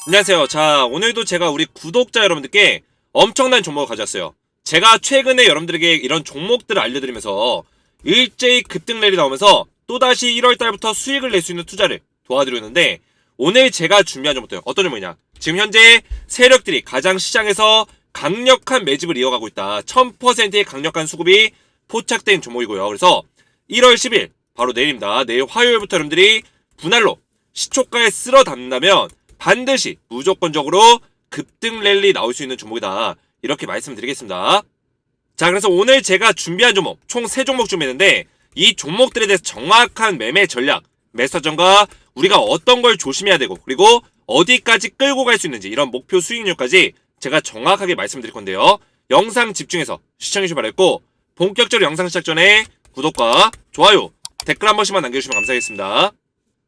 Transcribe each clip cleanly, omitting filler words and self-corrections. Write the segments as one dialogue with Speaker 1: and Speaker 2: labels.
Speaker 1: 안녕하세요. 자, 오늘도 제가 우리 구독자 여러분들께 엄청난 종목을 가져왔어요. 제가 최근에 여러분들에게 이런 종목들을 알려드리면서 일제히 급등 랠리 나오면서 또다시 1월달부터 수익을 낼 수 있는 투자를 도와드리는데, 오늘 제가 준비한 종목들 어떤 종목이냐, 지금 현재 세력들이 가장 시장에서 강력한 매집을 이어가고 있다. 1000%의 강력한 수급이 포착된 종목이고요. 그래서 1월 10일 바로 내일입니다. 내일 화요일부터 여러분들이 분할로 시초가에 쓸어 담는다면 반드시 무조건적으로 급등 랠리 나올 수 있는 종목이다, 이렇게 말씀드리겠습니다. 자, 그래서 오늘 제가 준비한 종목 총 3종목 준비했는데, 이 종목들에 대해서 정확한 매매 전략, 매수전과 우리가 어떤 걸 조심해야 되고, 그리고 어디까지 끌고 갈 수 있는지, 이런 목표 수익률까지 제가 정확하게 말씀드릴 건데요. 영상 집중해서 시청해주시기 바라겠고, 본격적으로 영상 시작 전에 구독과 좋아요, 댓글 한 번씩만 남겨주시면 감사하겠습니다.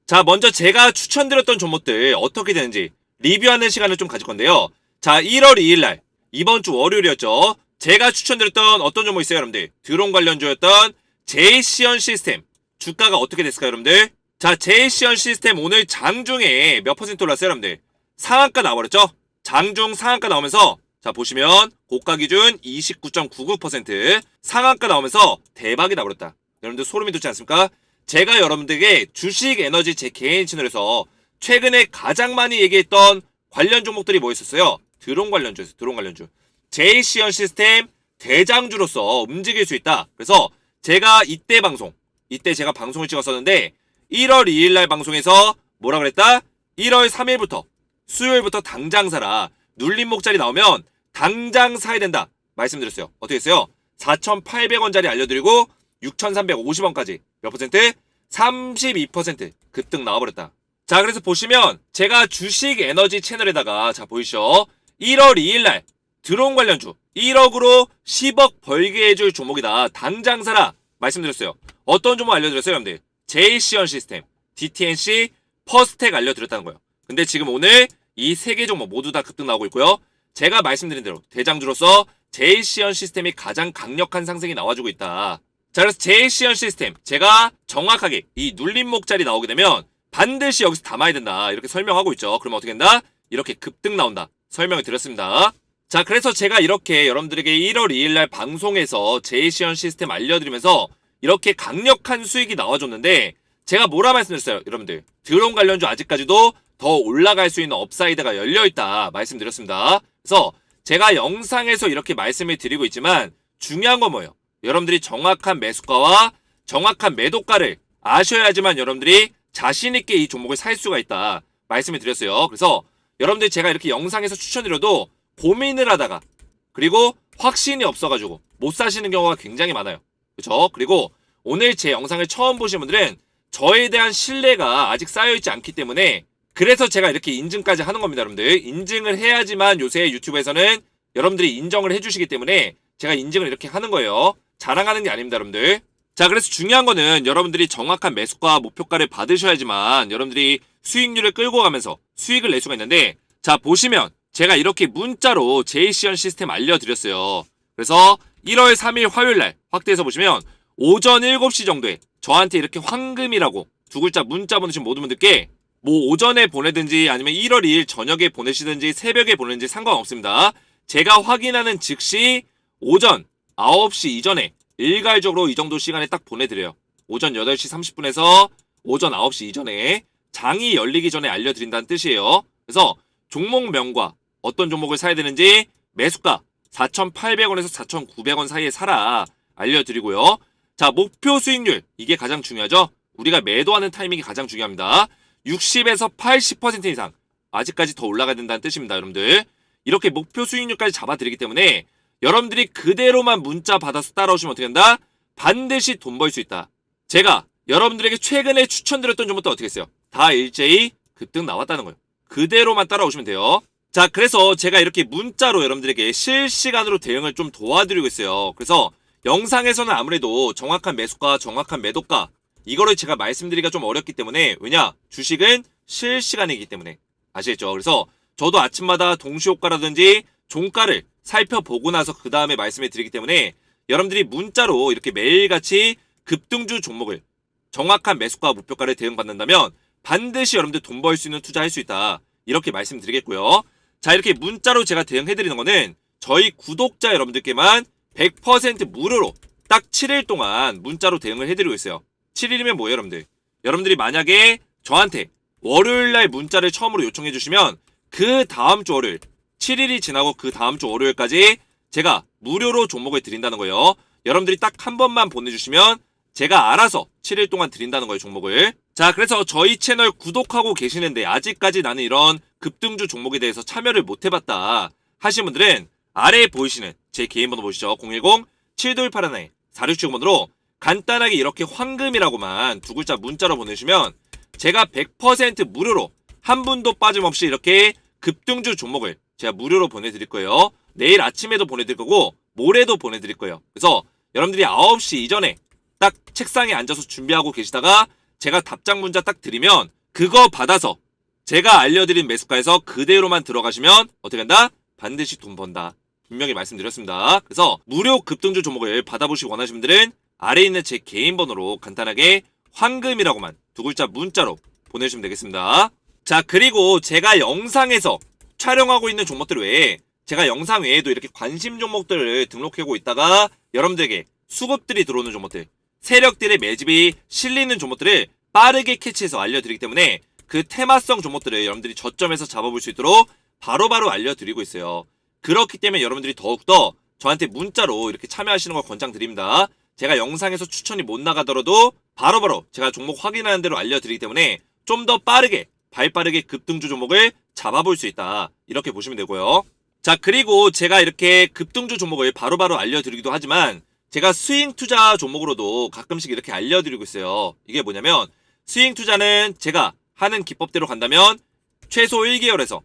Speaker 1: 자, 먼저 제가 추천드렸던 종목들 어떻게 되는지 리뷰하는 시간을 좀 가질 건데요. 자, 1월 2일날 이번 주 월요일이었죠. 제가 추천드렸던 어떤 종목 있어요, 여러분들? 드론 관련주였던 제이시언 시스템. 주가가 어떻게 됐을까요, 여러분들? 자, 제이시언 시스템 오늘 장중에 몇 퍼센트 올랐어요, 여러분들? 상한가 나와버렸죠? 장중 상한가 나오면서, 자, 보시면 고가 기준 29.99%, 상한가 나오면서 대박이 나버렸다. 여러분들 소름이 돋지 않습니까? 제가 여러분들에게 주식 에너지 제 개인 채널에서 최근에 가장 많이 얘기했던 관련 종목들이 뭐였었어요? 드론 관련주였어요. 드론 관련주. 제이시언 시스템 대장주로서 움직일 수 있다. 그래서 제가 이때 제가 방송을 찍었었는데, 1월 2일날 방송에서 뭐라 그랬다? 1월 3일부터 수요일부터 당장 사라. 눌림목자리 나오면 당장 사야 된다 말씀드렸어요. 어떻게 했어요? 4,800원짜리 알려드리고 6,350원까지 몇 퍼센트? 32% 급등 나와버렸다. 자, 그래서 보시면 제가 주식 에너지 채널에다가, 자, 보이시죠? 1월 2일날 드론 관련주 1억으로 10억 벌게 해줄 종목이다. 당장 사라 말씀드렸어요. 어떤 종목 알려드렸어요, 여러분들? 제이시언 시스템, DTNC, 퍼스텍 알려드렸다는 거예요. 근데 지금 오늘 이 3개 종목 모두 다 급등 나오고 있고요. 제가 말씀드린 대로 대장주로서 제이시언 시스템이 가장 강력한 상승이 나와주고 있다. 자, 그래서 제이시언 시스템 제가 정확하게 이 눌림목자리 나오게 되면 반드시 여기서 담아야 된다, 이렇게 설명하고 있죠. 그러면 어떻게 된다? 이렇게 급등 나온다 설명을 드렸습니다. 자, 그래서 제가 이렇게 여러분들에게 1월 2일날 방송에서 제이시언 시스템 알려드리면서 이렇게 강력한 수익이 나와줬는데, 제가 뭐라 말씀드렸어요, 여러분들? 드론 관련주 아직까지도 더 올라갈 수 있는 업사이드가 열려있다 말씀드렸습니다. 그래서 제가 영상에서 이렇게 말씀을 드리고 있지만 중요한 건 뭐예요? 여러분들이 정확한 매수가와 정확한 매도가를 아셔야지만 여러분들이 자신있게 이 종목을 살 수가 있다 말씀을 드렸어요. 그래서 여러분들이 제가 이렇게 영상에서 추천드려도 고민을 하다가, 그리고 확신이 없어가지고 못 사시는 경우가 굉장히 많아요. 그쵸? 그리고 오늘 제 영상을 처음 보신 분들은 저에 대한 신뢰가 아직 쌓여있지 않기 때문에, 그래서 제가 이렇게 인증까지 하는 겁니다, 여러분들. 인증을 해야지만 요새 유튜브에서는 여러분들이 인정을 해주시기 때문에 제가 인증을 이렇게 하는 거예요. 자랑하는 게 아닙니다, 여러분들. 자, 그래서 중요한 거는 여러분들이 정확한 매수가 목표가를 받으셔야지만 여러분들이 수익률을 끌고 가면서 수익을 낼 수가 있는데, 자, 보시면 제가 이렇게 문자로 제이시언 시스템 알려드렸어요. 그래서 1월 3일 화요일날 확대해서 보시면 오전 7시 정도에 저한테 이렇게 황금이라고 두 글자 문자 보내신 모든 분들께, 뭐 오전에 보내든지 아니면 1월 2일 저녁에 보내시든지 새벽에 보내든지 상관없습니다. 제가 확인하는 즉시 오전 9시 이전에 일괄적으로 이 정도 시간에 딱 보내드려요. 오전 8시 30분에서 오전 9시 이전에 장이 열리기 전에 알려드린다는 뜻이에요. 그래서 종목명과 어떤 종목을 사야 되는지, 매수가 4,800원에서 4,900원 사이에 사라 알려드리고요. 자, 목표 수익률, 이게 가장 중요하죠. 우리가 매도하는 타이밍이 가장 중요합니다. 60에서 80% 이상 아직까지 더 올라가야 된다는 뜻입니다, 여러분들. 이렇게 목표 수익률까지 잡아드리기 때문에 여러분들이 그대로만 문자 받아서 따라오시면 어떻게 된다? 반드시 돈 벌 수 있다. 제가 여러분들에게 최근에 추천드렸던 종목도 어떻게 했어요? 다 일제히 급등 나왔다는 거예요. 그대로만 따라오시면 돼요. 자, 그래서 제가 이렇게 문자로 여러분들에게 실시간으로 대응을 좀 도와드리고 있어요. 그래서 영상에서는 아무래도 정확한 매수가, 정확한 매도가, 이거를 제가 말씀드리기가 좀 어렵기 때문에, 왜냐? 주식은 실시간이기 때문에. 아시겠죠? 그래서 저도 아침마다 동시효과라든지 종가를 살펴보고 나서 그 다음에 말씀을 드리기 때문에, 여러분들이 문자로 이렇게 매일같이 급등주 종목을 정확한 매수가 목표가를 대응받는다면 반드시 여러분들 돈 벌 수 있는 투자할 수 있다, 이렇게 말씀드리겠고요. 자, 이렇게 문자로 제가 대응해드리는 거는 저희 구독자 여러분들께만 100% 무료로 딱 7일 동안 문자로 대응을 해드리고 있어요. 7일이면 뭐예요, 여러분들? 여러분들이 만약에 저한테 월요일날 문자를 처음으로 요청해 주시면 그 다음 주 월요일 7일이 지나고 그 다음 주 월요일까지 제가 무료로 종목을 드린다는 거예요. 여러분들이 딱 한 번만 보내주시면 제가 알아서 7일 동안 드린다는 거예요, 종목을. 자, 그래서 저희 채널 구독하고 계시는데 아직까지 나는 이런 급등주 종목에 대해서 참여를 못 해봤다 하신 분들은 아래에 보이시는 제 개인 번호 보시죠. 010-7281-4670번으로 간단하게 이렇게 황금이라고만 두 글자 문자로 보내주시면 제가 100% 무료로 한 분도 빠짐없이 이렇게 급등주 종목을 제가 무료로 보내드릴 거예요. 내일 아침에도 보내드릴 거고 모레도 보내드릴 거예요. 그래서 여러분들이 9시 이전에 딱 책상에 앉아서 준비하고 계시다가 제가 답장 문자 딱 드리면 그거 받아서 제가 알려드린 매수가에서 그대로만 들어가시면 어떻게 한다? 반드시 돈 번다. 분명히 말씀드렸습니다. 그래서 무료 급등주 종목을 받아보시기 원하시는 분들은 아래에 있는 제 개인 번호로 간단하게 황금이라고만 두 글자 문자로 보내주시면 되겠습니다. 자, 그리고 제가 영상에서 촬영하고 있는 종목들 외에 제가 영상 외에도 이렇게 관심 종목들을 등록하고 있다가 여러분들에게 수급들이 들어오는 종목들, 세력들의 매집이 실리는 종목들을 빠르게 캐치해서 알려드리기 때문에 그 테마성 종목들을 여러분들이 저점에서 잡아볼 수 있도록 바로바로 알려드리고 있어요. 그렇기 때문에 여러분들이 더욱더 저한테 문자로 이렇게 참여하시는 걸 권장드립니다. 제가 영상에서 추천이 못 나가더라도 바로바로 제가 종목 확인하는 대로 알려드리기 때문에 좀 더 빠르게 발빠르게 급등주 종목을 잡아볼 수 있다. 이렇게 보시면 되고요. 자, 그리고 제가 이렇게 급등주 종목을 바로바로 알려드리기도 하지만 제가 스윙 투자 종목으로도 가끔씩 이렇게 알려드리고 있어요. 이게 뭐냐면 스윙 투자는 제가 하는 기법대로 간다면 최소 1개월에서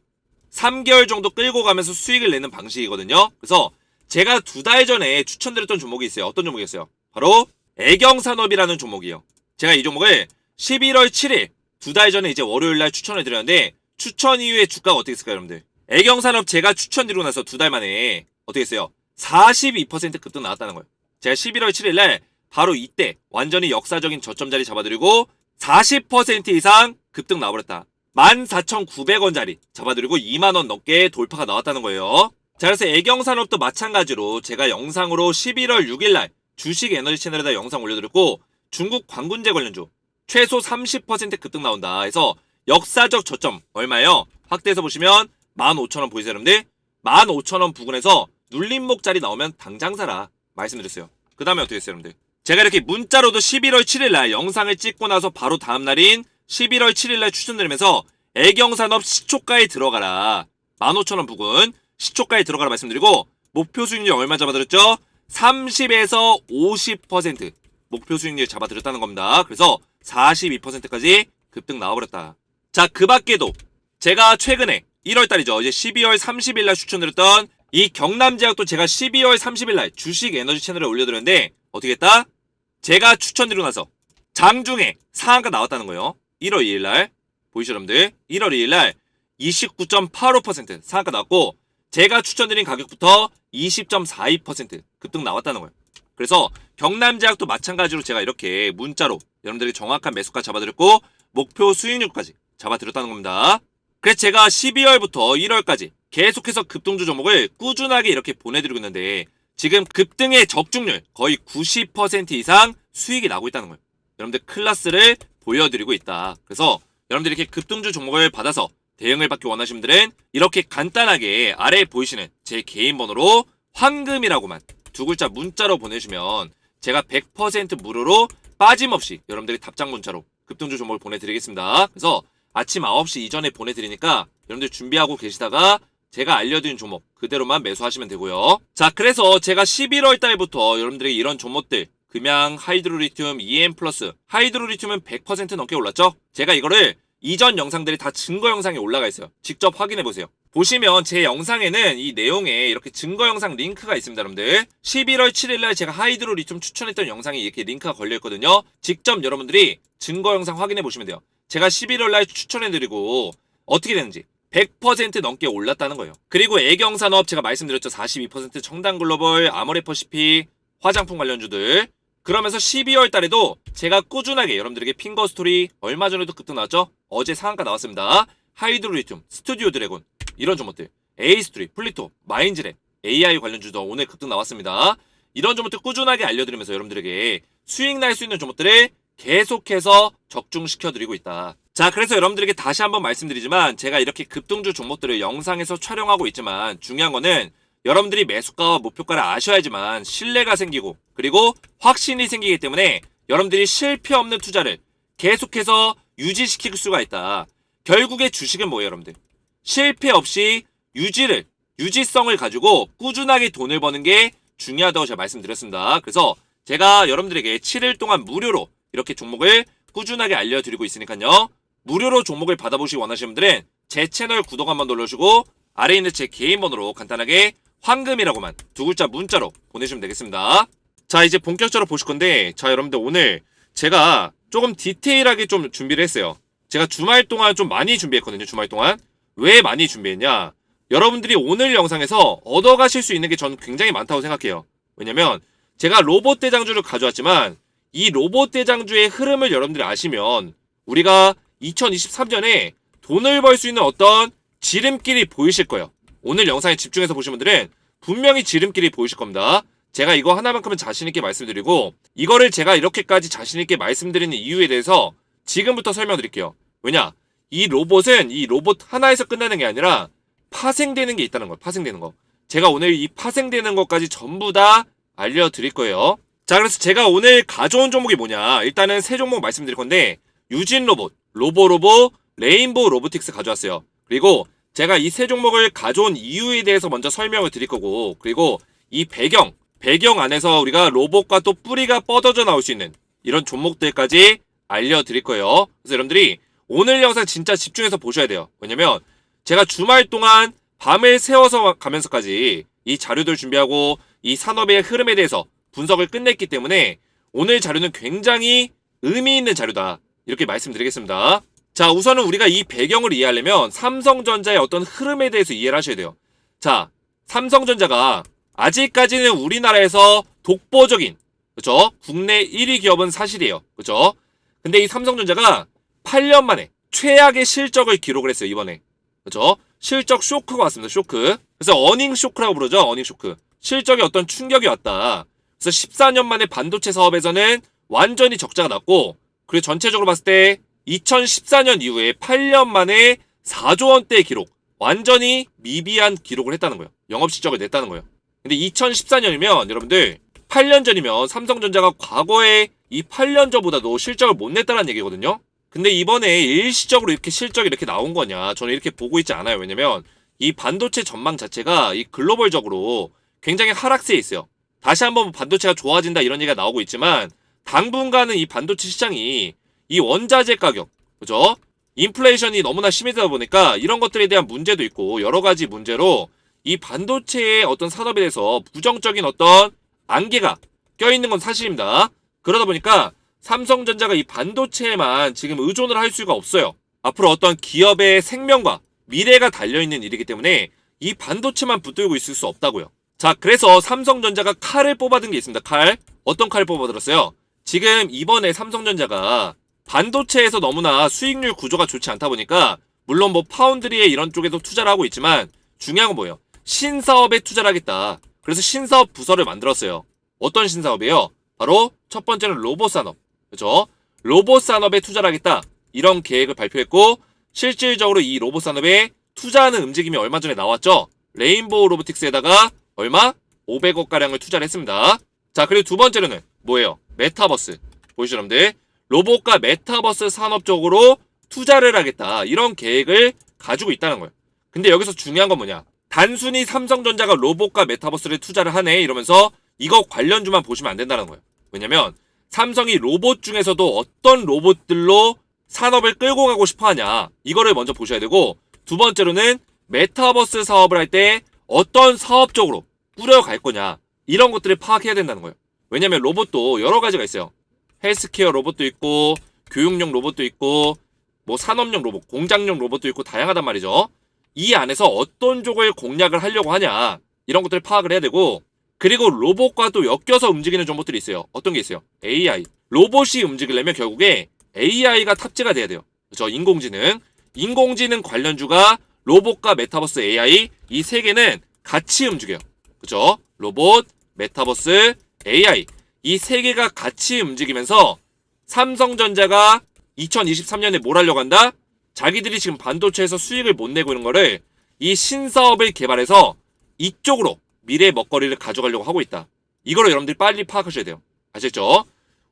Speaker 1: 3개월 정도 끌고 가면서 수익을 내는 방식이거든요. 그래서 제가 2달 전에 추천드렸던 종목이 있어요. 어떤 종목이었어요? 바로 애경산업이라는 종목이에요. 제가 이 종목을 11월 7일 2달 전에 이제 월요일날 추천을 드렸는데 추천 이후에 주가가 어떻게 했을까요, 여러분들? 애경산업 제가 추천드리고 나서 2달 만에 어떻게 했어요? 42% 급등 나왔다는 거예요. 제가 11월 7일날 바로 이때 완전히 역사적인 저점 자리 잡아드리고 40% 이상 급등 나와버렸다. 14,900원짜리 잡아드리고 2만원 넘게 돌파가 나왔다는 거예요. 자, 그래서 애경산업도 마찬가지로 제가 영상으로 11월 6일날 주식 에너지 채널에다 영상 올려드렸고 중국 광군제 관련주 최소 30% 급등 나온다 해서 역사적 저점 얼마예요? 확대해서 보시면 15,000원 보이세요, 여러분들? 15,000원 부근에서 눌림목짜리 나오면 당장 사라 말씀드렸어요. 그 다음에 어떻게 했어요, 여러분들? 제가 이렇게 문자로도 11월 7일날 영상을 찍고 나서 바로 다음날인 11월 7일날 추천드리면서 애경산업 시초가에 들어가라. 15,000원 부근 시초가에 들어가라 말씀드리고 목표 수익률 얼마 잡아드렸죠? 30에서 50% 목표 수익률 잡아드렸다는 겁니다. 그래서 42%까지 급등 나와버렸다. 자, 그 밖에도 제가 최근에 1월달이죠. 이제 12월 30일날 추천드렸던 이 경남제약도 제가 12월 30일날 주식 에너지 채널에 올려드렸는데 어떻게 했다? 제가 추천드리고 나서 장중에 상한가 나왔다는 거예요. 1월 2일날 보이시죠, 여러분들? 1월 2일날 29.85% 상한가 나왔고 제가 추천드린 가격부터 20.42% 급등 나왔다는 거예요. 그래서 경남제약도 마찬가지로 제가 이렇게 문자로 여러분들에게 정확한 매수가 잡아드렸고 목표 수익률까지 잡아드렸다는 겁니다. 그래서 제가 12월부터 1월까지 계속해서 급등주 종목을 꾸준하게 이렇게 보내드리고 있는데 지금 급등의 적중률 거의 90% 이상 수익이 나고 있다는 거예요. 여러분들 클래스를 보여드리고 있다. 그래서 여러분들이 이렇게 급등주 종목을 받아서 대응을 받기 원하시는 분들은 이렇게 간단하게 아래에 보이시는 제 개인 번호로 황금이라고만 두 글자 문자로 보내주시면 제가 100% 무료로 빠짐없이 여러분들이 답장 문자로 급등주 종목을 보내드리겠습니다. 그래서 아침 9시 이전에 보내드리니까 여러분들 준비하고 계시다가 제가 알려드린 종목 그대로만 매수하시면 되고요. 자, 그래서 제가 11월 달부터 여러분들에게 이런 종목들 금양, 하이드로리튬, EM+, 하이드로리튬은 100% 넘게 올랐죠? 제가 이거를 이전 영상들이 다 증거 영상에 올라가 있어요. 직접 확인해 보세요. 보시면 제 영상에는 이 내용에 이렇게 증거 영상 링크가 있습니다, 여러분들. 11월 7일날 제가 하이드로리튬 추천했던 영상에 이렇게 링크가 걸려 있거든요. 직접 여러분들이 증거 영상 확인해 보시면 돼요. 제가 11월날 추천해드리고 어떻게 되는지 100% 넘게 올랐다는 거예요. 그리고 애경산업 제가 말씀드렸죠. 42% 청담글로벌, 아모레퍼시픽, 화장품 관련주들. 그러면서 12월 달에도 제가 꾸준하게 여러분들에게 핑거스토리 얼마 전에도 급등 나왔죠? 어제 상한가 나왔습니다. 하이드로리튬, 스튜디오 드래곤 이런 종목들, 에이스트리, 플리토, 마인즈랩, AI 관련주도 오늘 급등 나왔습니다. 이런 종목들 꾸준하게 알려드리면서 여러분들에게 수익 날 수 있는 종목들을 계속해서 적중시켜드리고 있다. 자, 그래서 여러분들에게 다시 한번 말씀드리지만 제가 이렇게 급등주 종목들을 영상에서 촬영하고 있지만 중요한 거는 여러분들이 매수가와 목표가를 아셔야지만 신뢰가 생기고 그리고 확신이 생기기 때문에 여러분들이 실패 없는 투자를 계속해서 유지시킬 수가 있다. 결국에 주식은 뭐예요, 여러분들? 실패 없이 유지성을 가지고 꾸준하게 돈을 버는 게 중요하다고 제가 말씀드렸습니다. 그래서 제가 여러분들에게 7일 동안 무료로 이렇게 종목을 꾸준하게 알려드리고 있으니까요. 무료로 종목을 받아보시기 원하시는 분들은 제 채널 구독 한번 눌러주시고 아래에 있는 제 개인 번호로 간단하게 황금이라고만 두 글자 문자로 보내주시면 되겠습니다. 자, 이제 본격적으로 보실 건데, 자, 여러분들 오늘 제가 조금 디테일하게 좀 준비를 했어요. 제가 주말 동안 좀 많이 준비했거든요. 주말 동안. 왜 많이 준비했냐? 여러분들이 오늘 영상에서 얻어가실 수 있는 게 저는 굉장히 많다고 생각해요. 왜냐면 제가 로봇 대장주를 가져왔지만 이 로봇 대장주의 흐름을 여러분들이 아시면 우리가 2023년에 돈을 벌 수 있는 어떤 지름길이 보이실 거예요. 오늘 영상에 집중해서 보신 분들은 분명히 지름길이 보이실 겁니다. 제가 이거 하나만큼은 자신있게 말씀드리고 이거를 제가 이렇게까지 자신있게 말씀드리는 이유에 대해서 지금부터 설명드릴게요. 왜냐? 이 로봇 하나에서 끝나는 게 아니라 파생되는 게 있다는 거예요. 파생되는 거. 제가 오늘 이 파생되는 것까지 전부 다 알려드릴 거예요. 자, 그래서 제가 오늘 가져온 종목이 뭐냐? 일단은 세 종목 말씀드릴 건데 유진 로봇, 로보로보, 레인보우 로보틱스 가져왔어요. 그리고 제가 이 세 종목을 가져온 이유에 대해서 먼저 설명을 드릴 거고 그리고 이 배경 안에서 우리가 로봇과 또 뿌리가 뻗어져 나올 수 있는 이런 종목들까지 알려드릴 거예요. 그래서 여러분들이 오늘 영상 진짜 집중해서 보셔야 돼요. 왜냐면 제가 주말 동안 밤을 새워서 가면서까지 이 자료들 준비하고 이 산업의 흐름에 대해서 분석을 끝냈기 때문에 오늘 자료는 굉장히 의미 있는 자료다. 이렇게 말씀드리겠습니다. 자, 우선은 우리가 이 배경을 이해하려면 삼성전자의 어떤 흐름에 대해서 이해를 하셔야 돼요. 자, 삼성전자가 아직까지는 우리나라에서 독보적인, 그쵸? 국내 1위 기업은 사실이에요. 그쵸? 근데 이 삼성전자가 8년 만에 최악의 실적을 기록을 했어요, 이번에. 그쵸? 실적 쇼크가 왔습니다, 쇼크. 그래서 어닝 쇼크라고 부르죠, 어닝 쇼크. 실적에 어떤 충격이 왔다. 그래서 14년 만에 반도체 사업에서는 완전히 적자가 났고, 그리고 전체적으로 봤을 때 2014년 이후에 8년 만에 4조 원대의 기록, 완전히 미비한 기록을 했다는 거예요. 영업실적을 냈다는 거예요. 근데 2014년이면 여러분들 8년 전이면 삼성전자가 과거에 이 8년 전보다도 실적을 못 냈다는 얘기거든요. 근데 이번에 일시적으로 이렇게 실적이 이렇게 나온 거냐, 저는 이렇게 보고 있지 않아요. 왜냐면 이 반도체 전망 자체가 이 글로벌적으로 굉장히 하락세에 있어요. 다시 한번 반도체가 좋아진다 이런 얘기가 나오고 있지만 당분간은 이 반도체 시장이 이 원자재 가격, 그죠? 인플레이션이 너무나 심해지다 보니까 이런 것들에 대한 문제도 있고 여러 가지 문제로 이 반도체의 어떤 산업에 대해서 부정적인 어떤 안개가 껴있는 건 사실입니다. 그러다 보니까 삼성전자가 이 반도체에만 지금 의존을 할 수가 없어요. 앞으로 어떤 기업의 생명과 미래가 달려있는 일이기 때문에 이 반도체만 붙들고 있을 수 없다고요. 자, 그래서 삼성전자가 칼을 뽑아든 게 있습니다. 칼. 어떤 칼을 뽑아들었어요? 지금 이번에 삼성전자가 반도체에서 너무나 수익률 구조가 좋지 않다 보니까 물론 뭐 파운드리에 이런 쪽에도 투자를 하고 있지만 중요한 건 뭐예요? 신사업에 투자를 하겠다. 그래서 신사업 부서를 만들었어요. 어떤 신사업이에요? 바로 첫 번째는 로봇 산업. 그렇죠? 로봇 산업에 투자를 하겠다. 이런 계획을 발표했고 실질적으로 이 로봇 산업에 투자하는 움직임이 얼마 전에 나왔죠? 레인보우 로보틱스에다가 얼마? 500억 가량을 투자를 했습니다. 자, 그리고 두 번째로는 뭐예요? 메타버스. 보이시죠, 여러분들? 로봇과 메타버스 산업 쪽으로 투자를 하겠다. 이런 계획을 가지고 있다는 거예요. 근데 여기서 중요한 건 뭐냐? 단순히 삼성전자가 로봇과 메타버스를 투자를 하네 이러면서 이거 관련주만 보시면 안 된다는 거예요. 왜냐면 삼성이 로봇 중에서도 어떤 로봇들로 산업을 끌고 가고 싶어 하냐 이거를 먼저 보셔야 되고 두 번째로는 메타버스 사업을 할 때 어떤 사업 쪽으로 꾸려갈 거냐 이런 것들을 파악해야 된다는 거예요. 왜냐면 로봇도 여러 가지가 있어요. 헬스케어 로봇도 있고 교육용 로봇도 있고 뭐 산업용 로봇, 공장용 로봇도 있고 다양하단 말이죠. 이 안에서 어떤 쪽을 공략을 하려고 하냐 이런 것들을 파악을 해야 되고 그리고 로봇과 또 엮여서 움직이는 종목들이 있어요. 어떤 게 있어요? AI. 로봇이 움직이려면 결국에 AI가 탑재가 돼야 돼요. 그렇죠? 인공지능. 인공지능 관련주가 로봇과 메타버스 AI 이 세 개는 같이 움직여요. 그죠? 로봇, 메타버스, AI 이 세 개가 같이 움직이면서 삼성전자가 2023년에 뭘 하려고 한다? 자기들이 지금 반도체에서 수익을 못 내고 있는 거를 이 신사업을 개발해서 이쪽으로 미래의 먹거리를 가져가려고 하고 있다. 이거를 여러분들이 빨리 파악하셔야 돼요. 아셨죠?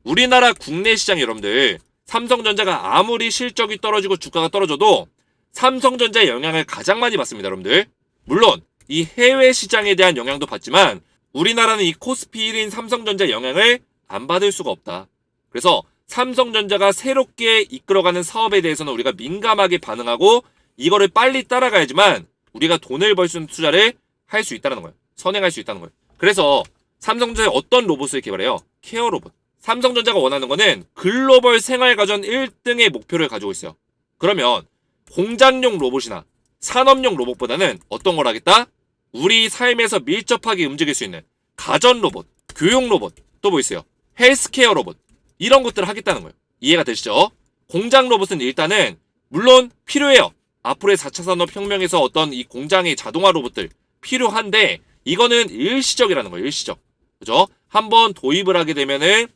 Speaker 1: 우리나라 국내 시장 여러분들 삼성전자가 아무리 실적이 떨어지고 주가가 떨어져도 삼성전자의 영향을 가장 많이 받습니다. 여러분들. 물론 이 해외 시장에 대한 영향도 받지만 우리나라는 이 코스피 1인 삼성전자의 영향을 안 받을 수가 없다. 그래서 삼성전자가 새롭게 이끌어가는 사업에 대해서는 우리가 민감하게 반응하고 이거를 빨리 따라가야지만 우리가 돈을 벌 수 있는 투자를 할 수 있다는 거예요. 선행할 수 있다는 거예요. 그래서 삼성전자의 어떤 로봇을 개발해요? 케어 로봇. 삼성전자가 원하는 거는 글로벌 생활가전 1등의 목표를 가지고 있어요. 그러면 공장용 로봇이나 산업용 로봇보다는 어떤 걸 하겠다? 우리 삶에서 밀접하게 움직일 수 있는 가전 로봇, 교육 로봇, 또 뭐 있어요? 헬스케어 로봇. 이런 것들을 하겠다는 거예요. 이해가 되시죠? 공장 로봇은 일단은 물론 필요해요. 앞으로의 4차 산업혁명에서 어떤 이 공장의 자동화 로봇들 필요한데 이거는 일시적이라는 거예요. 일시적. 그죠? 한번 도입을 하게 되면은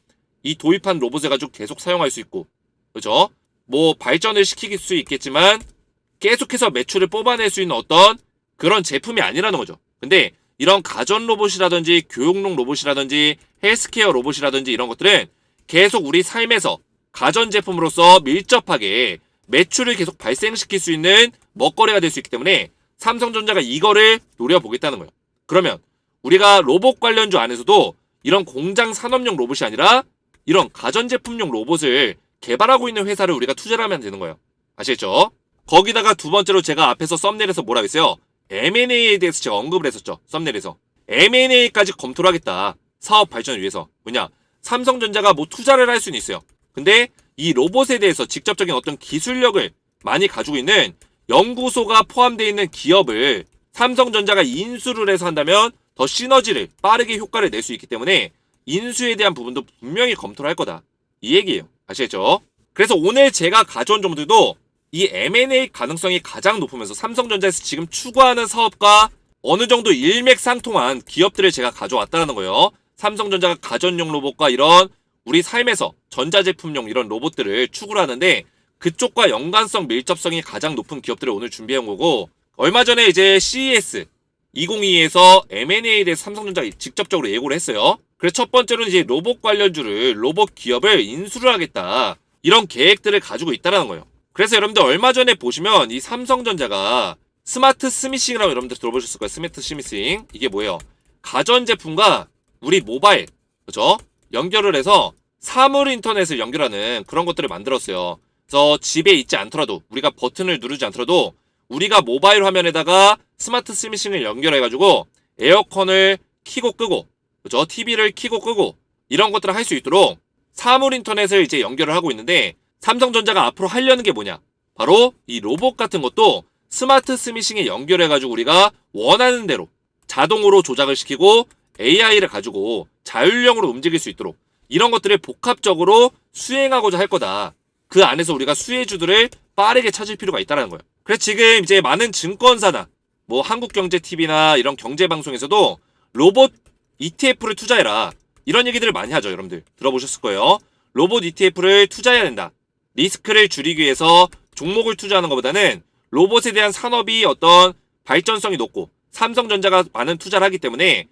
Speaker 1: 이 도입한 로봇을 가지고 계속 사용할 수 있고 그죠? 뭐 발전을 시킬 수 있겠지만 계속해서 매출을 뽑아낼 수 있는 어떤 그런 제품이 아니라는 거죠. 근데 이런 가전 로봇이라든지 교육용 로봇이라든지 헬스케어 로봇이라든지 이런 것들은 계속 우리 삶에서 가전제품으로서 밀접하게 매출을 계속 발생시킬 수 있는 먹거리가 될 수 있기 때문에 삼성전자가 이거를 노려보겠다는 거예요. 그러면 우리가 로봇 관련주 안에서도 이런 공장 산업용 로봇이 아니라 이런 가전제품용 로봇을 개발하고 있는 회사를 우리가 투자를 하면 되는 거예요. 아시겠죠? 거기다가 두 번째로 제가 앞에서 썸네일에서 뭐라고 했어요? M&A에 대해서 제가 언급을 했었죠. 썸네일에서. M&A까지 검토를 하겠다. 사업 발전을 위해서. 왜냐? 삼성전자가 뭐 투자를 할 수는 있어요. 근데 이 로봇에 대해서 직접적인 어떤 기술력을 많이 가지고 있는 연구소가 포함되어 있는 기업을 삼성전자가 인수를 해서 한다면 더 시너지를 빠르게 효과를 낼 수 있기 때문에 인수에 대한 부분도 분명히 검토를 할 거다. 이 얘기예요. 아시겠죠? 그래서 오늘 제가 가져온 정보들도 이 M&A 가능성이 가장 높으면서 삼성전자에서 지금 추구하는 사업과 어느 정도 일맥상통한 기업들을 제가 가져왔다는 거예요. 삼성전자가 가전용 로봇과 이런 우리 삶에서 전자제품용 이런 로봇들을 추구를 하는데 그쪽과 연관성 밀접성이 가장 높은 기업들을 오늘 준비한 거고 얼마 전에 이제 CES 2022에서 M&A에 대해서 삼성전자가 직접적으로 예고를 했어요. 그래서 첫 번째로는 이제 로봇 관련주를 로봇 기업을 인수를 하겠다. 이런 계획들을 가지고 있다는 거예요. 그래서 여러분들 얼마 전에 보시면 이 삼성전자가 스마트 스미싱이라고 여러분들 들어보셨을 거예요. 스마트 스미싱. 이게 뭐예요? 가전제품과 우리 모바일, 그죠? 연결을 해서 사물 인터넷을 연결하는 그런 것들을 만들었어요. 그래서 집에 있지 않더라도 우리가 버튼을 누르지 않더라도 우리가 모바일 화면에다가 스마트 스미싱을 연결해가지고 에어컨을 켜고 끄고 그죠? TV를 켜고 끄고 이런 것들을 할 수 있도록 사물 인터넷을 이제 연결을 하고 있는데 삼성전자가 앞으로 하려는 게 뭐냐? 바로 이 로봇 같은 것도 스마트 스미싱에 연결해가지고 우리가 원하는 대로 자동으로 조작을 시키고 AI를 가지고 자율형으로 움직일 수 있도록 이런 것들을 복합적으로 수행하고자 할 거다. 그 안에서 우리가 수혜주들을 빠르게 찾을 필요가 있다는 거예요. 그래서 지금 이제 많은 증권사나 뭐 한국경제TV나 이런 경제방송에서도 로봇 ETF를 투자해라. 이런 얘기들을 많이 하죠. 여러분들 들어보셨을 거예요. 로봇 ETF를 투자해야 된다. 리스크를 줄이기 위해서 종목을 투자하는 것보다는 로봇에 대한 산업이 어떤 발전성이 높고 삼성전자가 많은 투자를 하기 때문에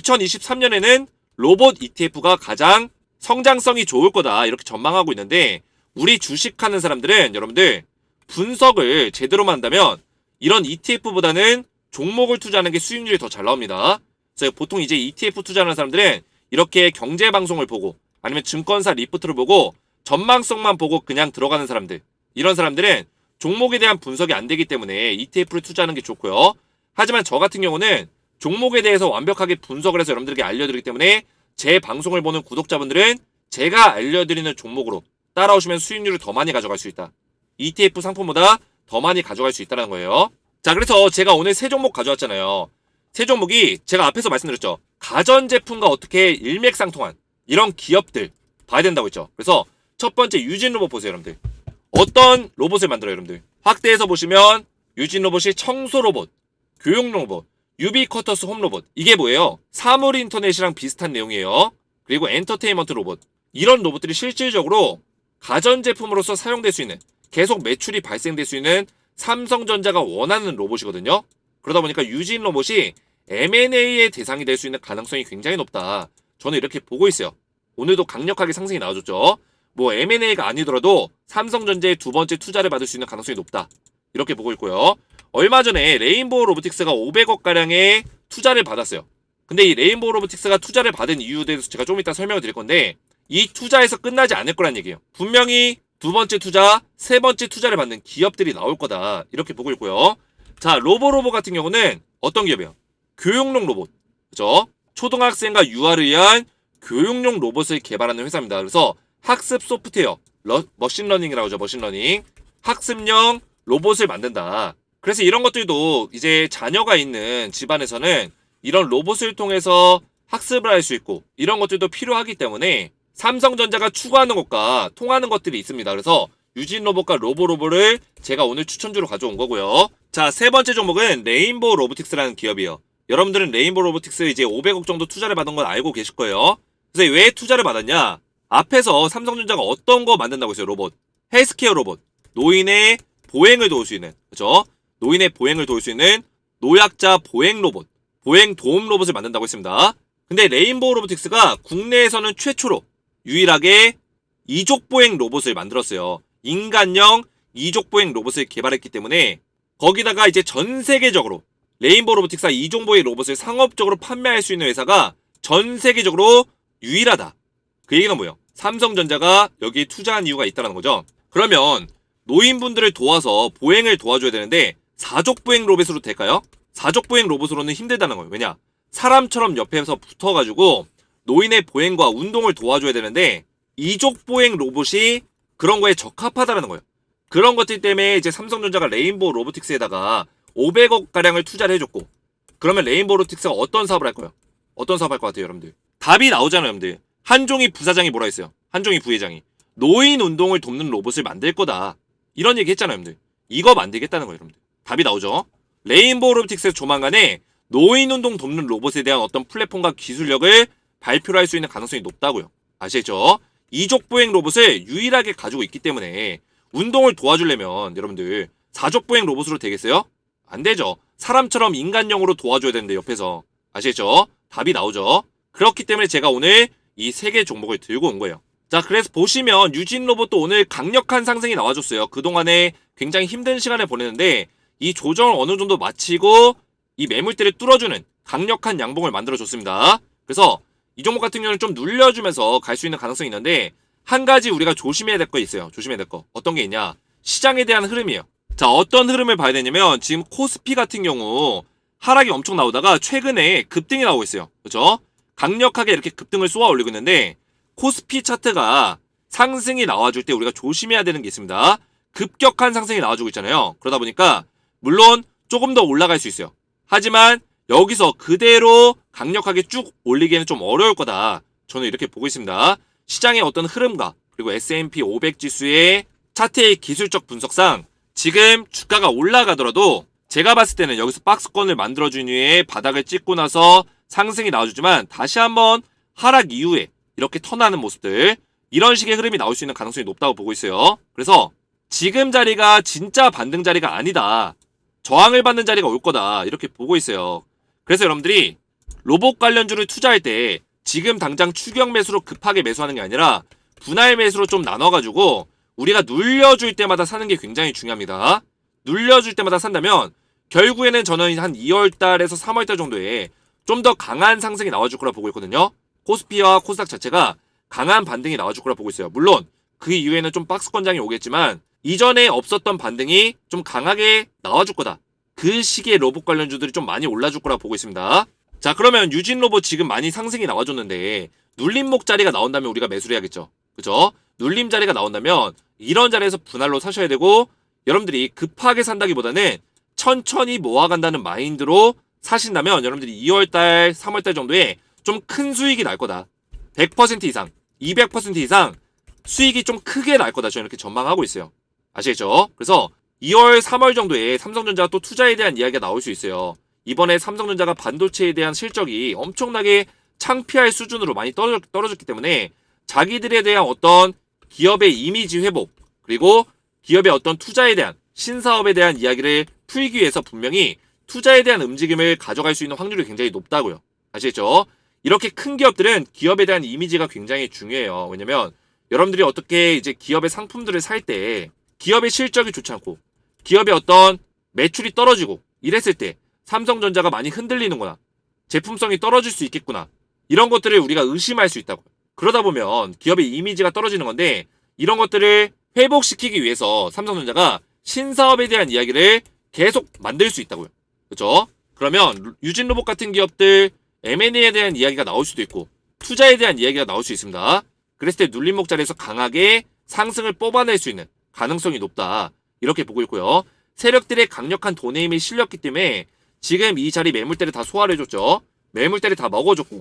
Speaker 1: 2023년에는 로봇 ETF가 가장 성장성이 좋을 거다 이렇게 전망하고 있는데 우리 주식하는 사람들은 여러분들 분석을 제대로만 한다면 이런 ETF보다는 종목을 투자하는 게 수익률이 더 잘 나옵니다. 그래서 보통 이제 ETF 투자하는 사람들은 이렇게 경제방송을 보고 아니면 증권사 리포트를 보고 전망성만 보고 그냥 들어가는 사람들 이런 사람들은 종목에 대한 분석이 안 되기 때문에 ETF를 투자하는 게 좋고요. 하지만 저 같은 경우는 종목에 대해서 완벽하게 분석을 해서 여러분들에게 알려드리기 때문에 제 방송을 보는 구독자분들은 제가 알려드리는 종목으로 따라오시면 수익률을 더 많이 가져갈 수 있다. ETF 상품보다 더 많이 가져갈 수 있다는 거예요. 자, 그래서 제가 오늘 세 종목 가져왔잖아요. 세 종목이 제가 앞에서 말씀드렸죠. 가전제품과 어떻게 일맥상통한 이런 기업들 봐야 된다고 했죠. 그래서 첫 번째 유진로봇 보세요, 여러분들. 어떤 로봇을 만들어요, 여러분들? 확대해서 보시면 유진 로봇이 청소 로봇, 교육 로봇, 유비쿼터스 홈 로봇. 이게 뭐예요? 사물 인터넷이랑 비슷한 내용이에요. 그리고 엔터테인먼트 로봇. 이런 로봇들이 실질적으로 가전제품으로서 사용될 수 있는, 계속 매출이 발생될 수 있는 삼성전자가 원하는 로봇이거든요. 그러다 보니까 유진 로봇이 M&A의 대상이 될 수 있는 가능성이 굉장히 높다. 저는 이렇게 보고 있어요. 오늘도 강력하게 상승이 나와줬죠. 뭐 M&A가 아니더라도 삼성전자의 두 번째 투자를 받을 수 있는 가능성이 높다. 이렇게 보고 있고요. 얼마 전에 레인보우 로보틱스가 500억가량의 투자를 받았어요. 근데 이 레인보우 로보틱스가 투자를 받은 이유에 대해서 제가 좀 이따 설명을 드릴 건데, 이 투자에서 끝나지 않을 거란 얘기예요. 분명히 두 번째 투자, 세 번째 투자를 받는 기업들이 나올 거다. 이렇게 보고 있고요. 자, 로보로보 같은 경우는 어떤 기업이에요? 교육용 로봇. 그죠? 초등학생과 유아를 위한 교육용 로봇을 개발하는 회사입니다. 그래서 학습 소프트웨어, 머신러닝이라고 하죠. 머신러닝. 학습용 로봇을 만든다. 그래서 이런 것들도 이제 자녀가 있는 집안에서는 이런 로봇을 통해서 학습을 할 수 있고, 이런 것들도 필요하기 때문에 삼성전자가 추구하는 것과 통하는 것들이 있습니다. 그래서 유진 로봇과 로보로보를 제가 오늘 추천주로 가져온 거고요. 자, 세 번째 종목은 레인보우 로보틱스라는 기업이에요. 여러분들은 레인보우 로보틱스 이제 500억 정도 투자를 받은 건 알고 계실 거예요. 그래서 왜 투자를 받았냐? 앞에서 삼성전자가 어떤 거 만든다고 했어요? 로봇. 헬스케어 로봇. 노인의 보행을 도울 수 있는, 그죠? 노인의 보행을 도울 수 있는 노약자 보행 로봇, 보행 도움 로봇을 만든다고 했습니다. 근데 레인보우 로보틱스가 국내에서는 최초로 유일하게 이족보행 로봇을 만들었어요. 인간형 이족보행 로봇을 개발했기 때문에, 거기다가 이제 전 세계적으로 레인보우 로보틱스가 이족보행 로봇을 상업적으로 판매할 수 있는 회사가 전 세계적으로 유일하다. 그 얘기는 뭐예요? 삼성전자가 여기에 투자한 이유가 있다는 거죠. 그러면 노인분들을 도와서 보행을 도와줘야 되는데 사족보행 로봇으로 될까요? 사족보행 로봇으로는 힘들다는 거예요. 왜냐? 사람처럼 옆에서 붙어가지고 노인의 보행과 운동을 도와줘야 되는데 이족보행 로봇이 그런 거에 적합하다는 거예요. 그런 것들 때문에 이제 삼성전자가 레인보우 로보틱스에다가 500억가량을 투자를 해줬고, 그러면 레인보우 로보틱스가 어떤 사업을 할 거예요? 어떤 사업 할 것 같아요, 여러분들? 답이 나오잖아요, 여러분들. 한종희 부사장이 뭐라 했어요? 한종희 부회장이 노인 운동을 돕는 로봇을 만들 거다. 이런 얘기 했잖아요, 여러분들. 이거 만들겠다는 거예요, 여러분들. 답이 나오죠? 레인보우 로보틱스에서 조만간에 노인 운동 돕는 로봇에 대한 어떤 플랫폼과 기술력을 발표를 할 수 있는 가능성이 높다고요. 아시겠죠? 이족보행 로봇을 유일하게 가지고 있기 때문에 운동을 도와주려면 여러분들 사족보행 로봇으로 되겠어요? 안 되죠. 사람처럼 인간형으로 도와줘야 되는데 옆에서. 아시겠죠? 답이 나오죠? 그렇기 때문에 제가 오늘 이 세 개 종목을 들고 온 거예요. 자, 그래서 보시면 유진 로봇도 오늘 강력한 상승이 나와줬어요. 그동안에 굉장히 힘든 시간을 보내는데 이 조정을 어느 정도 마치고 이 매물대를 뚫어주는 강력한 양봉을 만들어줬습니다. 그래서 이 종목 같은 경우는 좀 눌려주면서 갈 수 있는 가능성이 있는데, 한 가지 우리가 조심해야 될 거 있어요. 조심해야 될 거. 어떤 게 있냐? 시장에 대한 흐름이에요. 자, 어떤 흐름을 봐야 되냐면 지금 코스피 같은 경우 하락이 엄청 나오다가 최근에 급등이 나오고 있어요. 그렇죠? 강력하게 이렇게 급등을 쏘아 올리고 있는데, 코스피 차트가 상승이 나와줄 때 우리가 조심해야 되는 게 있습니다. 급격한 상승이 나와주고 있잖아요. 그러다 보니까 물론 조금 더 올라갈 수 있어요. 하지만 여기서 그대로 강력하게 쭉 올리기에는 좀 어려울 거다. 저는 이렇게 보고 있습니다. 시장의 어떤 흐름과 그리고 S&P 500 지수의 차트의 기술적 분석상 지금 주가가 올라가더라도 제가 봤을 때는 여기서 박스권을 만들어준 이후에 바닥을 찍고 나서 상승이 나와주지만 다시 한번 하락 이후에 이렇게 턴하는 모습들, 이런 식의 흐름이 나올 수 있는 가능성이 높다고 보고 있어요. 그래서 지금 자리가 진짜 반등 자리가 아니다. 저항을 받는 자리가 올 거다. 이렇게 보고 있어요. 그래서 여러분들이 로봇 관련주를 투자할 때 지금 당장 추격 매수로 급하게 매수하는 게 아니라 분할 매수로 좀 나눠가지고 우리가 눌려줄 때마다 사는 게 굉장히 중요합니다. 눌려줄 때마다 산다면 결국에는 저는 한 2월달에서 3월달 정도에 좀 더 강한 상승이 나와줄 거라 보고 있거든요. 코스피와 코스닥 자체가 강한 반등이 나와줄 거라 보고 있어요. 물론 그 이후에는 좀 박스권장이 오겠지만 이전에 없었던 반등이 좀 강하게 나와줄 거다. 그 시기에 로봇 관련주들이 좀 많이 올라줄 거라 보고 있습니다. 자, 그러면 유진 로봇 지금 많이 상승이 나와줬는데 눌림목 자리가 나온다면 우리가 매수를 해야겠죠. 그죠? 눌림 자리가 나온다면 이런 자리에서 분할로 사셔야 되고, 여러분들이 급하게 산다기보다는 천천히 모아간다는 마인드로 사신다면 여러분들이 2월달, 3월달 정도에 좀 큰 수익이 날 거다. 100% 이상, 200% 이상 수익이 좀 크게 날 거다. 저는 이렇게 전망하고 있어요. 아시겠죠? 그래서 2월, 3월 정도에 삼성전자가 또 투자에 대한 이야기가 나올 수 있어요. 이번에 삼성전자가 반도체에 대한 실적이 엄청나게 창피할 수준으로 많이 떨어졌기 때문에 자기들에 대한 어떤 기업의 이미지 회복, 그리고 기업의 어떤 투자에 대한 신사업에 대한 이야기를 풀기 위해서 분명히 투자에 대한 움직임을 가져갈 수 있는 확률이 굉장히 높다고요. 아시겠죠? 이렇게 큰 기업들은 기업에 대한 이미지가 굉장히 중요해요. 왜냐면 여러분들이 어떻게 이제 기업의 상품들을 살 때 기업의 실적이 좋지 않고 기업의 어떤 매출이 떨어지고 이랬을 때 삼성전자가 많이 흔들리는구나. 제품성이 떨어질 수 있겠구나. 이런 것들을 우리가 의심할 수 있다고. 그러다 보면 기업의 이미지가 떨어지는 건데 이런 것들을 회복시키기 위해서 삼성전자가 신사업에 대한 이야기를 계속 만들 수 있다고요. 그렇죠? 그러면 유진로봇 같은 기업들 M&A에 대한 이야기가 나올 수도 있고 투자에 대한 이야기가 나올 수 있습니다. 그랬을 때 눌림목 자리에서 강하게 상승을 뽑아낼 수 있는 가능성이 높다. 이렇게 보고 있고요. 세력들의 강력한 돈의 힘이 실렸기 때문에 지금 이 자리 매물대를 다 소화를 해줬죠. 매물대를 다 먹어줬고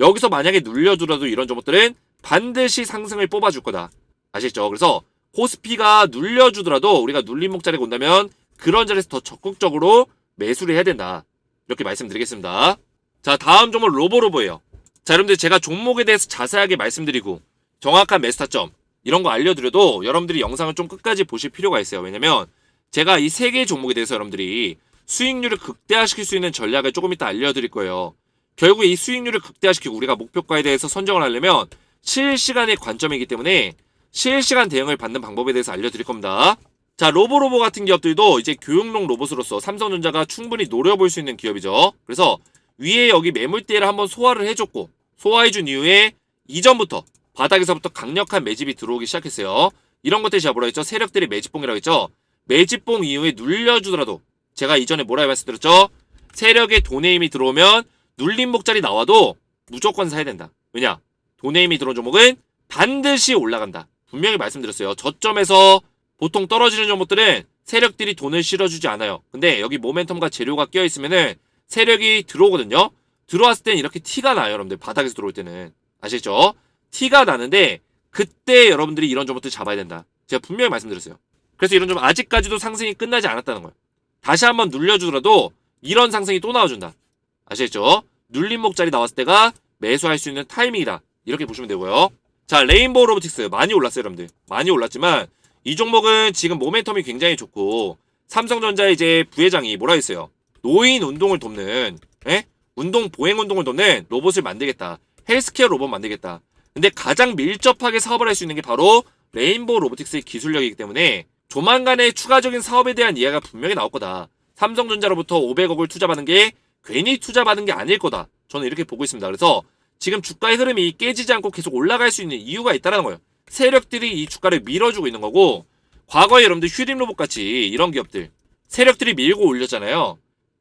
Speaker 1: 여기서 만약에 눌려주라도 이런 종목들은 반드시 상승을 뽑아줄 거다. 아시겠죠? 그래서 코스피가 눌려주더라도 우리가 눌림목 자리가 온다면 그런 자리에서 더 적극적으로 매수를 해야 된다. 이렇게 말씀드리겠습니다. 자, 다음 종목 로보로보예요. 자, 여러분들 제가 종목에 대해서 자세하게 말씀드리고 정확한 매수 타점 이런 거 알려드려도 여러분들이 영상을 좀 끝까지 보실 필요가 있어요. 왜냐면 제가 이 세 개의 종목에 대해서 여러분들이 수익률을 극대화시킬 수 있는 전략을 조금 이따 알려드릴 거예요. 결국 이 수익률을 극대화시키고 우리가 목표가에 대해서 선정을 하려면 실시간의 관점이기 때문에 실시간 대응을 받는 방법에 대해서 알려드릴 겁니다. 자, 로보로보 같은 기업들도 이제 교육용 로봇으로서 삼성전자가 충분히 노려볼 수 있는 기업이죠. 그래서 위에 여기 매물대를 한번 소화를 해줬고 소화해준 이후에 이전부터 바닥에서부터 강력한 매집이 들어오기 시작했어요. 이런 것들이 제가 뭐라 했죠? 세력들이 매집봉이라고 했죠? 매집봉 이후에 눌려주더라도 제가 이전에 뭐라 말씀드렸죠? 세력의 돈의 힘이 들어오면 눌림목 자리 나와도 무조건 사야 된다. 왜냐? 돈의 힘이 들어온 종목은 반드시 올라간다. 분명히 말씀드렸어요. 저점에서 보통 떨어지는 종목들은 세력들이 돈을 실어주지 않아요. 근데 여기 모멘텀과 재료가 껴있으면은 세력이 들어오거든요. 들어왔을 때는 이렇게 티가 나요. 여러분들 바닥에서 들어올 때는. 아시겠죠? 티가 나는데 그때 여러분들이 이런 종목들 잡아야 된다. 제가 분명히 말씀드렸어요. 그래서 이런 종목 아직까지도 상승이 끝나지 않았다는 거예요. 다시 한번 눌려주더라도 이런 상승이 또 나와준다. 아시겠죠? 눌림목 자리 나왔을 때가 매수할 수 있는 타이밍이다. 이렇게 보시면 되고요. 자, 레인보우 로보틱스 많이 올랐어요. 여러분들. 많이 올랐지만 이 종목은 지금 모멘텀이 굉장히 좋고 삼성전자의 이제 부회장이 뭐라 했어요? 노인 운동을 돕는 운동 보행 운동을 돕는 로봇을 만들겠다. 헬스케어 로봇 만들겠다. 근데 가장 밀접하게 사업을 할 수 있는 게 바로 레인보우 로보틱스의 기술력이기 때문에 조만간에 추가적인 사업에 대한 이야기가 분명히 나올 거다. 삼성전자로부터 500억을 투자받은 게 괜히 투자받은 게 아닐 거다. 저는 이렇게 보고 있습니다. 그래서 지금 주가의 흐름이 깨지지 않고 계속 올라갈 수 있는 이유가 있다는 거예요. 세력들이 이 주가를 밀어주고 있는 거고 과거에 여러분들 휴림로봇 같이 이런 기업들 세력들이 밀고 올렸잖아요.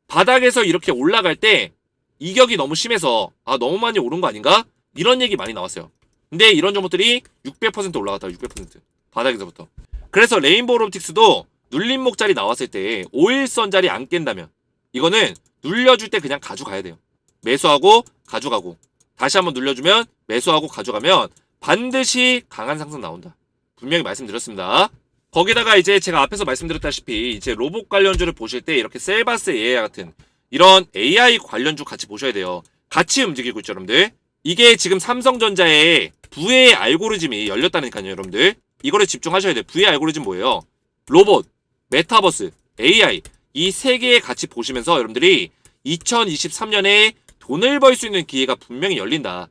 Speaker 1: 바닥에서 이렇게 올라갈 때 이격이 너무 심해서 너무 많이 오른 거 아닌가? 이런 얘기 많이 나왔어요. 근데 이런 종목들이 600% 올라갔다. 600% 바닥에서부터. 그래서 레인보우 로보틱스도 눌림목 자리 나왔을 때 5일선 자리 안 깬다면 이거는 눌려줄 때 그냥 가져가야 돼요. 매수하고 가져가고 다시 한번 눌려주면 매수하고 가져가면 반드시 강한 상승 나온다. 분명히 말씀드렸습니다. 거기다가 이제 제가 앞에서 말씀드렸다시피 이제 로봇 관련주를 보실 때 이렇게 셀바스 AI 같은 이런 AI 관련주 같이 보셔야 돼요. 같이 움직이고 있죠, 여러분들. 이게 지금 삼성전자의 부의 알고리즘이 열렸다니까요, 여러분들. 이거를 집중하셔야 돼요. 부의 알고리즘 뭐예요? 로봇, 메타버스, AI 이 세 개 같이 보시면서 여러분들이 2023년에 돈을 벌 수 있는 기회가 분명히 열린다.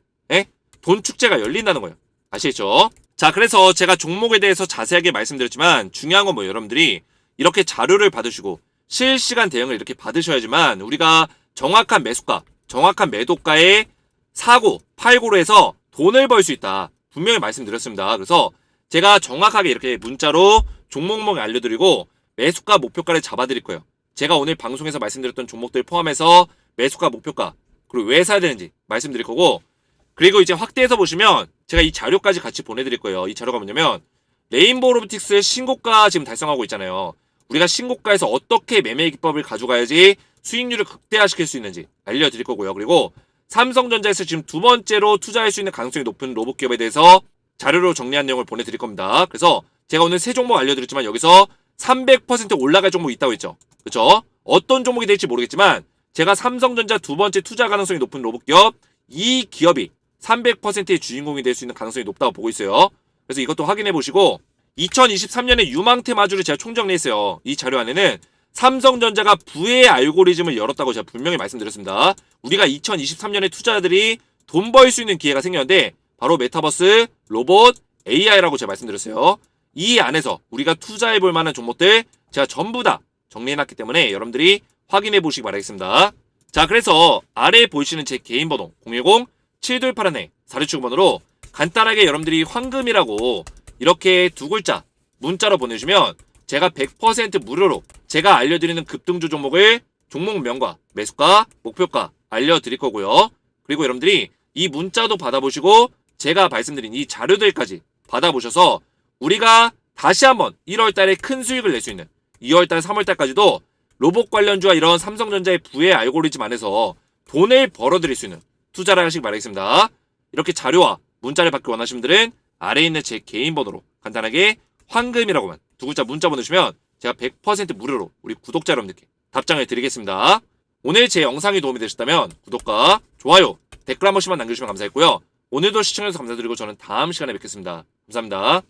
Speaker 1: 돈 축제가 열린다는 거예요. 아시겠죠? 자, 그래서 제가 종목에 대해서 자세하게 말씀드렸지만 중요한 건 뭐예요? 여러분들이 이렇게 자료를 받으시고 실시간 대응을 이렇게 받으셔야지만 우리가 정확한 매수가, 정확한 매도가에 사고, 팔고로 해서 돈을 벌 수 있다. 분명히 말씀드렸습니다. 그래서 제가 정확하게 이렇게 문자로 종목명 알려드리고 매수가, 목표가를 잡아드릴 거예요. 제가 오늘 방송에서 말씀드렸던 종목들 포함해서 매수가, 목표가, 그리고 왜 사야 되는지 말씀드릴 거고 그리고 이제 확대해서 보시면 제가 이 자료까지 같이 보내드릴 거예요. 이 자료가 뭐냐면 레인보우 로보틱스의 신고가 지금 달성하고 있잖아요. 우리가 신고가에서 어떻게 매매 기법을 가져가야지 수익률을 극대화시킬 수 있는지 알려드릴 거고요. 그리고 삼성전자에서 지금 두 번째로 투자할 수 있는 가능성이 높은 로봇 기업에 대해서 자료로 정리한 내용을 보내드릴 겁니다. 그래서 제가 오늘 세 종목 알려드렸지만 여기서 300% 올라갈 종목이 있다고 했죠. 그쵸? 어떤 종목이 될지 모르겠지만 제가 삼성전자 두 번째 투자 가능성이 높은 로봇기업, 이 기업이 300%의 주인공이 될 수 있는 가능성이 높다고 보고 있어요. 그래서 이것도 확인해 보시고 2023년에 유망태 마주를 제가 총정리했어요. 이 자료 안에는 삼성전자가 부의 알고리즘을 열었다고 제가 분명히 말씀드렸습니다. 우리가 2023년에 투자자들이 돈 벌 수 있는 기회가 생겼는데 바로 메타버스, 로봇, AI라고 제가 말씀드렸어요. 이 안에서 우리가 투자해 볼 만한 종목들 제가 전부 다 정리해놨기 때문에 여러분들이 확인해 보시기 바라겠습니다. 자, 그래서 아래에 보이시는 제 개인 번호 010-7281-46번으로 간단하게 여러분들이 황금이라고 이렇게 두 글자 문자로 보내주시면 제가 100% 무료로 제가 알려드리는 급등주 종목을 종목명과 매수가, 목표가 알려드릴 거고요. 그리고 여러분들이 이 문자도 받아보시고 제가 말씀드린 이 자료들까지 받아보셔서 우리가 다시 한번 1월달에 큰 수익을 낼 수 있는 2월달, 3월달까지도 로봇 관련주와 이런 삼성전자의 부의 알고리즘 안에서 돈을 벌어들일 수 있는 투자를 하시기 바라겠습니다. 이렇게 자료와 문자를 받기 원하시는 분들은 아래에 있는 제 개인 번호로 간단하게 황금이라고만 두 글자 문자 보내주시면 제가 100% 무료로 우리 구독자 여러분들께 답장을 드리겠습니다. 오늘 제 영상이 도움이 되셨다면 구독과 좋아요, 댓글 한 번씩만 남겨주시면 감사했고요. 오늘도 시청해주셔서 감사드리고 저는 다음 시간에 뵙겠습니다. 감사합니다.